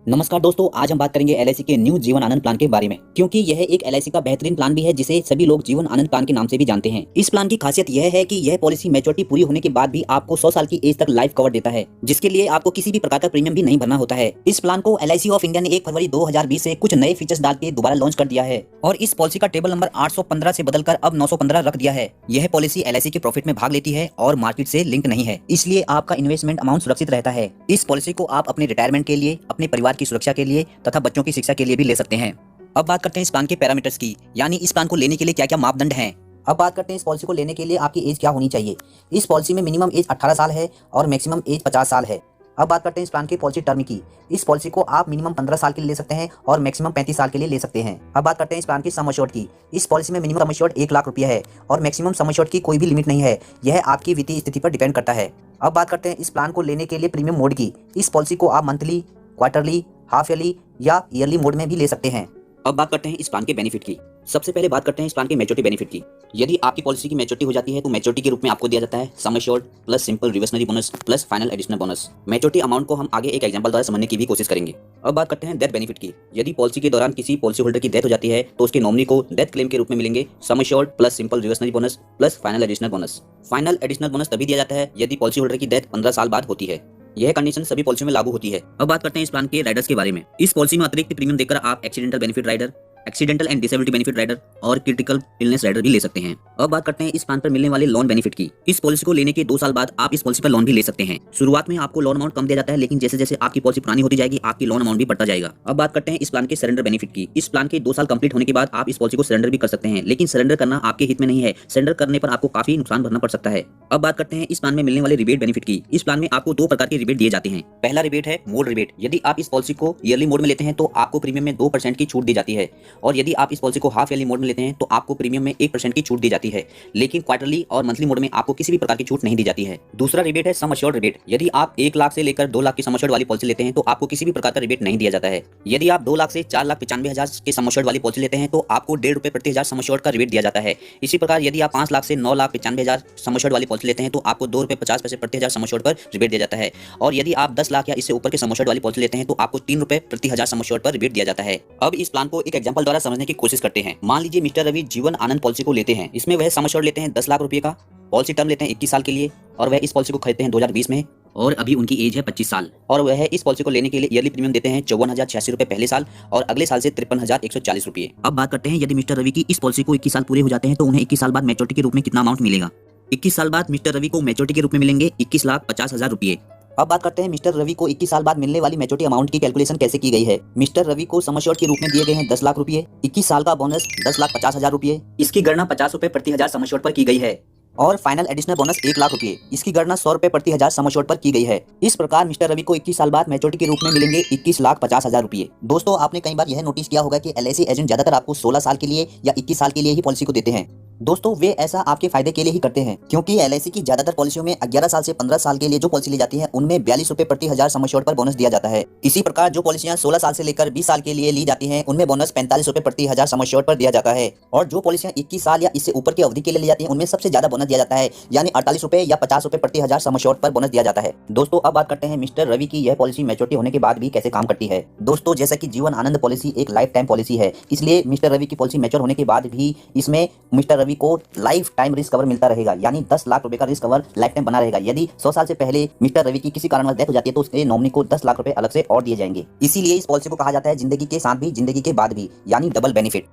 नमस्कार दोस्तों, आज हम बात करेंगे एलआईसी के न्यू जीवन आनंद प्लान के बारे में, क्योंकि यह एक एलआईसी का बेहतरीन प्लान भी है जिसे सभी लोग जीवन आनंद प्लान के नाम से भी जानते हैं। इस प्लान की खासियत यह है कि यह पॉलिसी मैच्योरिटी पूरी होने के बाद भी आपको 100 साल की एज तक लाइफ कवर देता है, जिसके लिए आपको किसी भी प्रकार का प्रीमियम भी नहीं भरना होता है। इस प्लान को एलआईसी ऑफ इंडिया ने 1 फरवरी 2020 से कुछ नए फीचर्स डाल के दोबारा लॉन्च कर दिया है और इस पॉलिसी का टेबल नंबर 815 से बदलकर अब 915 रख दिया है। यह पॉलिसी एलआईसी के प्रॉफिट में भाग लेती है और मार्केट से लिंक नहीं है, इसलिए आपका इन्वेस्टमेंट अमाउंट सुरक्षित रहता है। इस पॉलिसी को आप अपने रिटायरमेंट के लिए, अपने परिवार की सुरक्षा के लिए तथा बच्चों की शिक्षा के लिए भी ले सकते हैं। अब बात करते हैं इस प्लान के पैरामीटर्स की, यानी इस प्लान को लेने के लिए क्या क्या मापदंड हैं। अब बात करते हैं इस पॉलिसी को लेने के लिए आपकी एज क्या होनी चाहिए। इस पॉलिसी में मिनिमम एज 18 साल है और मैक्सिमम एज 50 साल है। अब बात करते हैं इस प्लान की पॉलिसी टर्म की। इस पॉलिसी को आप मिनिमम 15 साल के लिए ले सकते हैं और मैक्सिमम 35 साल के लिए ले सकते हैं। अब बात करते हैं इस प्लान की सम एश्योर्ड की। इस पॉलिसी में मिनिमम सम एश्योर्ड 1 लाख रुपया है और मैक्सिमम सम एश्योर्ड की कोई भी लिमिट नहीं है, यह आपकी वित्तीय स्थिति पर डिपेंड करता है। अब बात करते हैं इस प्लान को लेने के लिए प्रीमियम मोड की। इस पॉलिसी को आप मंथली, क्वार्टरली, हाफ ईयरली या ईयरली मोड में भी ले सकते हैं। अब बात करते हैं इस प्लान के बेनिफिट की। सबसे पहले बात करते हैं इस प्लान के मैच्योरिटी बेनिफिट की। यदि आपकी पॉलिसी की मैच्योरिटी हो जाती है तो मैच्योरिटी के रूप में आपको दिया जाता है sum assured plus simple reversionary bonus plus final additional bonus. Maturity amount को हम आगे एक एग्जांपल द्वारा समझने की भी कोशिश करेंगे। अब बात करते हैं डेथ बेनिफिट की। यदि पॉलिसी के दौरान किसी पॉलिसी होल्डर की डेथ हो जाती है तो उसके नॉमिनी को डेथ क्लेम के रूप में मिलेंगे sum assured plus simple reversionary bonus plus final additional bonus. Final additional bonus तभी दिया जाता है यदि पॉलिसी होल्डर की डेथ 15 साल बाद होती है। यह कंडीशन सभी पॉलिसी में लागू होती है। अब बात करते हैं इस प्लान के राइडर्स के बारे में। इस पॉलिसी में अतिरिक्त प्रीमियम देकर आप accidental benefit rider, accidental and disability benefit rider और क्रिटिकल इलनेस राइडर भी ले सकते हैं। अब बात करते हैं इस प्लान पर मिलने वाले लोन बेनिफिट की। इस पॉलिसी को लेने के 2 साल बाद आप इस पॉलिसी पर लोन भी ले सकते हैं। शुरुआत में आपको लोन अमाउंट कम दिया जाता है, लेकिन जैसे जैसे आपकी पॉलिसी पुरानी होती जाएगी आपकी लोन अमाउंट भी बढ़ता जाएगा। अब बात करते हैं इस प्लान के सरेंडर बेनिफिट की। इस प्लान के 2 साल कंप्लीट होने के बाद आप इस पॉलिसी को सरेंडर भी कर सकते हैं, लेकिन सरेंडर करना आपके हित में नहीं है। सरेंडर करने पर आपको काफी नुकसान भरना पड़ सकता है। अब बात करते हैं इस प्लान में मिलने वाले रिबेट बेनिफिट की। इस प्लान में आपको 2 प्रकार के रिबेट दिए जाते हैं। पहला रिबेट है मोड रिबेट। यदि आप इस पॉलिसी को ईयरली मोड में लेते हैं तो आपको प्रीमियम में 2% की छूट दी जाती है, और यदि आप इस पॉलिसी को हाफ ईयरली मोड में लेते हैं तो आपको प्रीमियम में 1% की छूट दी जाती है, लेकिन क्वार्टरली और मंथली मोड में आपको किसी भी प्रकार की छूट नहीं दी जाती है। दूसरा रिबेट है सम एश्योर्ड रिबेट। यदि आप 1 लाख से लेकर 2 लाख की सम एश्योर्ड वाली पॉलिसी लेते हैं तो आपको किसी भी प्रकार का रिबेट नहीं दिया जाता है। यदि आप 2 लाख से 4,95,000 की सम एश्योर्ड वाली पॉलिसी लेते हैं तो आपको ₹1.5 प्रति हजार सम एश्योर्ड का रिबेट दिया जाता है। इसी प्रकार यदि आप 5 लाख से 9,95,000 सम एश्योर्ड वाली पॉलिसी लेते हैं तो आपको ₹2.50 प्रति हजार सम एश्योर्ड पर रिबेट दिया जाता है, और यदि आप 10 लाख या इससे ऊपर के सम एश्योर्ड वाली पॉलिसी लेते हैं तो आपको ₹3 प्रति हजार सम एश्योर्ड पर रिबेट दिया जाता है। अब इस प्लान को एक एग्जांपल द्वारा समझने की कोशिश करते हैं। मान लीजिए मिस्टर रवि जीवन आनंद पॉलिसी को लेते हैं। इसमें वह सम एश्योर्ड लेते हैं 10 लाख रुपए का, पॉलिसी टर्म लेते हैं 21 साल के लिए, और वह इस पॉलिसी को खरीदते हैं 2020 में, और अभी उनकी एज है 25 साल, और वह इस पॉलिसी को लेने के लिए ईयरली प्रीमियम देते हैं 54,086 रुपए पहले साल और अगले साल से 53,140 रुपए। अब बात करते हैं यदि मिस्टर रवि की इस पॉलिसी को 21 साल पूरे हो जाते हैं तो उन्हें 21 साल बाद मैच्योरिटी के रूप में कितना अमाउंट मिलेगा। 21 साल बाद मिस्टर रवि को मैच्योरिटी के रूप में मिलेंगे 21,50,000 रुपए। अब बात करते हैं मिस्टर रवि को 21 साल बाद मिलने वाली मैच्योरिटी अमाउंट की कैलकुलेशन कैसे की गई है। मिस्टर रवि को सम एश्योर्ड के रूप में दिए गए हैं 10 लाख रुपए, 21 साल का बोनस 10,50,000 रुपए। इसकी गणना ₹50 प्रति हजार सम एश्योर्ड पर की गई है, और फाइनल एडिशनल बोनस 1 लाख रुपए। इसकी गणना ₹100 प्रति हजार सम एश्योर्ड पर की गई है। इस प्रकार मिस्टर रवि को 21 साल बाद मैच्योरिटी के रूप में मिलेंगे 21,50,000 रुपए। दोस्तों, आपने कई बार यह नोटिस किया होगा कि एलआईसी एजेंट ज्यादातर आपको 16 साल के लिए या 21 साल के लिए ही पॉलिसी को देते हैं। दोस्तों, वे ऐसा आपके फायदे के लिए ही करते हैं, क्योंकि एलआईसी की ज्यादातर पॉलिसियों में 11 साल से 15 साल के लिए जो पॉलिसी ली जाती है उनमें ₹42 प्रति हजार सम एश्योर्ड पर बोनस दिया जाता है। इसी प्रकार जो पॉलिसियां 16 साल से लेकर 20 साल के लिए ली जाती हैं उनमें बोनस ₹45 प्रति हजार सम एश्योर्ड पर दिया जाता है, और जो पॉलिसियां 21 साल या इससे ऊपर की अवधि के लिए ली जाती हैं उनमें सबसे ज्यादा बोनस दिया जाता है, यानी ₹48 या ₹50 प्रति हजार सम एश्योर्ड पर बोनस दिया जाता है। दोस्तों, अब बात करते हैं मिस्टर रवि की यह पॉलिसी मैच्योरिटी होने के बाद भी कैसे काम करती है। दोस्तों, जैसा कि जीवन आनंद पॉलिसी एक लाइफ टाइम पॉलिसी है, इसलिए मिस्टर रवि की पॉलिसी मैच्योर होने के बाद भी इसमें मिस्टर रवि को लाइफ टाइम रिस्क कवर मिलता रहेगा, यानी 10 लाख रुपए का रिस्क कवर लाइफ टाइम बना रहेगा। यदि 100 साल से पहले मिस्टर रवि की किसी कारणवश डेथ हो जाती है तो उसके नॉमिनी को 10 लाख रुपए अलग से और दिए जाएंगे। इसीलिए इस पॉलिसी को कहा जाता है जिंदगी के साथ भी जिंदगी के बाद भी, यानी डबल बेनिफिट।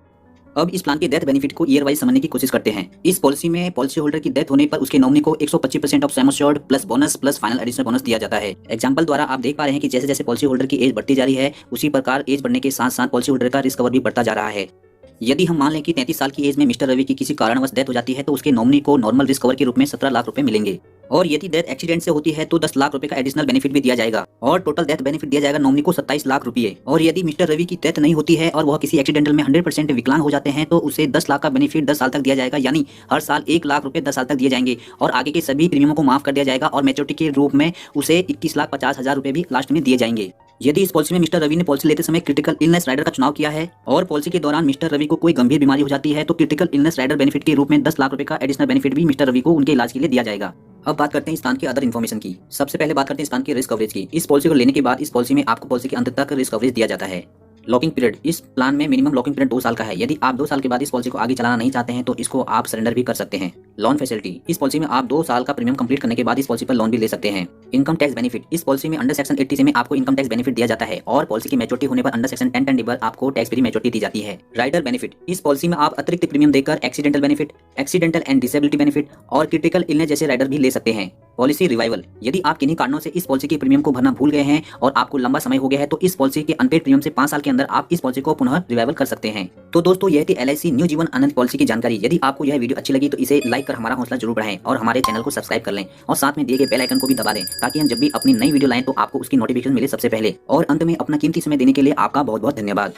अब इस प्लान के डेथ बेनिफिट को ईयर वाइज समझने की कोशिश करते हैं। इस पॉलिसी में पॉलिसी होल्डर की डेथ होने पर उसके नॉमिनी को 125% of sum assured plus bonus plus final additional bonus दिया जाता है। एग्जांपल द्वारा आप देख पा रहे हैं कि जैसे जैसे पॉलिसी होल्डर की एज बढ़ती जा रही है उसी प्रकार एज बढ़ने के साथ साथ पॉलिसी होल्डर का रिस्क कवर भी बढ़ता जा रहा है। यदि हम मान लें कि 33 साल की एज में मिस्टर रवि की किसी कारणवश डेथ हो जाती है तो उसके नॉमिनी को नॉर्मल रिस्क कवर के रूप में 17 लाख रुपए मिलेंगे, और यदि डेथ एक्सीडेंट से होती है तो 10 लाख रुपए का एडिशनल बेनिफिट भी दिया जाएगा, और टोटल डेथ बेनिफिट दिया जाएगा नॉमिनी को 27 लाख रुपए। और यदि मिस्टर रवि की डेथ नहीं होती है और वह किसी एक्सीडेंटल में 100% विकलांग हो जाते हैं तो उसे 10 लाख का बेनिफिट 10 साल तक दिया जाएगा, यानी हर साल 1 लाख रुपए 10 साल तक दिए जाएंगे, और आगे के सभी प्रीमियमों को माफ कर दिया जाएगा, और मैच्योरिटी के रूप में उसे 21,50,000 रुपए भी लास्ट में दिए जाएंगे। यदि इस पॉलिसी में मिस्टर रवि ने पॉलिसी लेते समय क्रिटिकल इलनेस राइडर का चुनाव किया है और पॉलिसी के दौरान मिस्टर रवि को कोई गंभीर बीमारी हो जाती है तो क्रिटिकल इलनेस राइडर बेनिफिट के रूप में 10 लाख रुपए का एडिशनल बेनिफिट भी मिस्टर रवि को उनके इलाज के लिए दिया जाएगा। अब बात करते हैं इस प्लान की अदर इन्फॉर्मेशन की। सबसे पहले बात करते हैं इस प्लान की रिस्क कवरेज की। इस पॉलिसी को लेने के बाद इस पॉलिसी में आपको पॉलिसी के अंत तक रिस्क कवरेज दिया जाता है। लॉकिंग पीरियड, इस प्लान में मिनिमम लॉकिंग पीरियड 2 साल का है। यदि आप 2 साल के बाद इस पॉलिसी को आगे चलाना नहीं चाहते हैं तो इसको आप सरेंडर भी कर सकते हैं। लोन फैसिलिटी, इस पॉलिसी में आप 2 साल का प्रीमियम कंप्लीट करने के बाद इस पॉलिसी पर लोन भी ले सकते हैं। इनकम टैक्स बेनिफिट, इस पॉलिसी में अंडर सेक्शन 80 में आपको इनकम टैक्स बेनिफिट दिया जाता है और पॉलिसी की मैच्योरिटी होने पर अंडर सेक्शन 1010 आपको टैक्स फ्री मैच्योरिटी दी जाती है। राइडर बेनिफिट, इस पॉलिसी में आप अतिरिक्त प्रीमियम देकर accidental benefit, accidental and disability benefit और क्रिटिकल इलनेस जैसे राइडर भी ले सकते हैं। पॉलिसी रिवाइवल, यदि आप किन्हीं कारणों से इस पॉलिसी के प्रीमियम को भरना भूल गए हैं और आपको लंबा समय हो गया है तो इस पॉलिसी के अनपेड प्रीमियम से 5 साल के अंदर आप इस पॉलिसी को पुनः रिवाइवल कर सकते हैं। तो दोस्तों यह थी LIC new Jeevan Anand policy की जानकारी। यदि आपको यह वीडियो अच्छी लगी तो इसे लाइक कर हमारा हौसला जरूर बढ़ाएं और हमारे चैनल को सब्सक्राइब कर लें और साथ में दिए गए बेल आइकन को भी दबा दें ताकि हम जब भी अपनी नई वीडियो लाएं तो आपको उसकी नोटिफिकेशन मिले सबसे पहले। और अंत में अपना कीमती समय देने के लिए आपका बहुत बहुत धन्यवाद।